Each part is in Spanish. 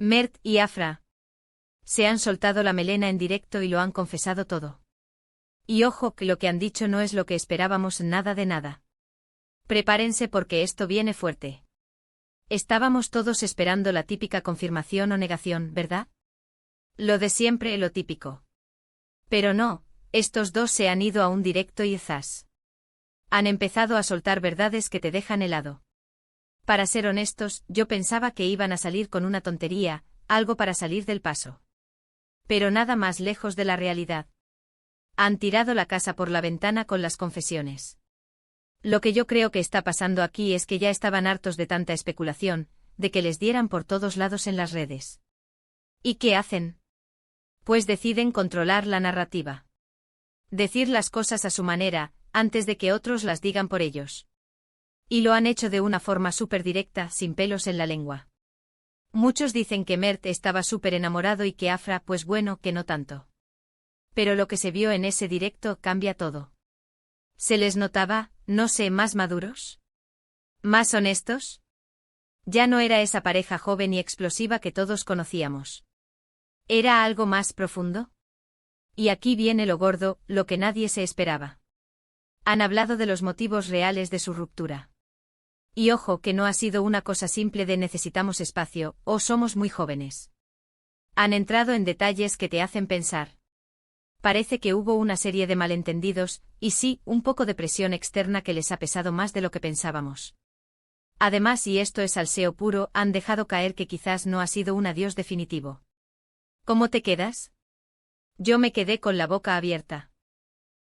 Mert y Afra se han soltado la melena en directo y lo han confesado todo. Y ojo que lo que han dicho no es lo que esperábamos, nada de nada. Prepárense porque esto viene fuerte. Estábamos todos esperando la típica confirmación o negación, ¿verdad? Lo de siempre, lo típico. Pero no, estos dos se han ido a un directo y zas. Han empezado a soltar verdades que te dejan helado. Para ser honestos, yo pensaba que iban a salir con una tontería, algo para salir del paso. Pero nada más lejos de la realidad. Han tirado la casa por la ventana con las confesiones. Lo que yo creo que está pasando aquí es que ya estaban hartos de tanta especulación, de que les dieran por todos lados en las redes. ¿Y qué hacen? Pues deciden controlar la narrativa. Decir las cosas a su manera, antes de que otros las digan por ellos. Y lo han hecho de una forma súper directa, sin pelos en la lengua. Muchos dicen que Mert estaba súper enamorado y que Afra, pues bueno, que no tanto. Pero lo que se vio en ese directo cambia todo. ¿Se les notaba, no sé, más maduros? ¿Más honestos? Ya no era esa pareja joven y explosiva que todos conocíamos. ¿Era algo más profundo? Y aquí viene lo gordo, lo que nadie se esperaba. Han hablado de los motivos reales de su ruptura. Y ojo que no ha sido una cosa simple de necesitamos espacio, o somos muy jóvenes. Han entrado en detalles que te hacen pensar. Parece que hubo una serie de malentendidos, y sí, un poco de presión externa que les ha pesado más de lo que pensábamos. Además, y esto es salseo puro, han dejado caer que quizás no ha sido un adiós definitivo. ¿Cómo te quedas? Yo me quedé con la boca abierta.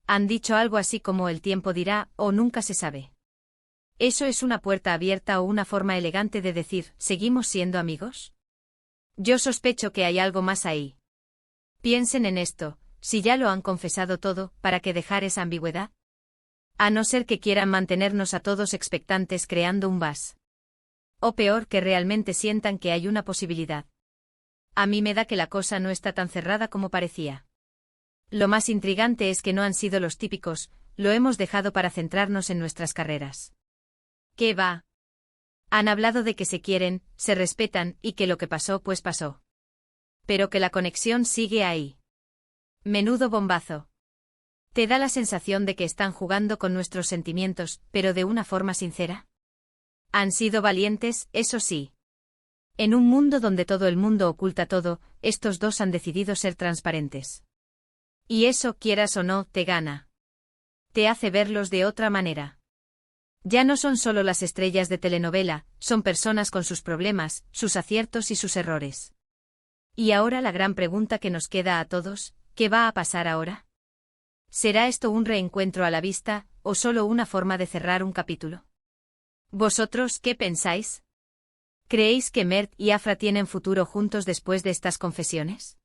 Han dicho algo así como el tiempo dirá, o nunca se sabe. ¿Eso es una puerta abierta o una forma elegante de decir, ¿seguimos siendo amigos? Yo sospecho que hay algo más ahí. Piensen en esto, si ya lo han confesado todo, ¿para qué dejar esa ambigüedad? A no ser que quieran mantenernos a todos expectantes creando un vas. O peor, que realmente sientan que hay una posibilidad. A mí me da que la cosa no está tan cerrada como parecía. Lo más intrigante es que no han sido los típicos, lo hemos dejado para centrarnos en nuestras carreras. ¿Qué va? Han hablado de que se quieren, se respetan y que lo que pasó pues pasó. Pero que la conexión sigue ahí. Menudo bombazo. ¿Te da la sensación de que están jugando con nuestros sentimientos, pero de una forma sincera? Han sido valientes, eso sí. En un mundo donde todo el mundo oculta todo, estos dos han decidido ser transparentes. Y eso, quieras o no, te gana. Te hace verlos de otra manera. Ya no son solo las estrellas de telenovela, son personas con sus problemas, sus aciertos y sus errores. Y ahora la gran pregunta que nos queda a todos, ¿qué va a pasar ahora? ¿Será esto un reencuentro a la vista, o solo una forma de cerrar un capítulo? ¿Vosotros qué pensáis? ¿Creéis que Mert y Afra tienen futuro juntos después de estas confesiones?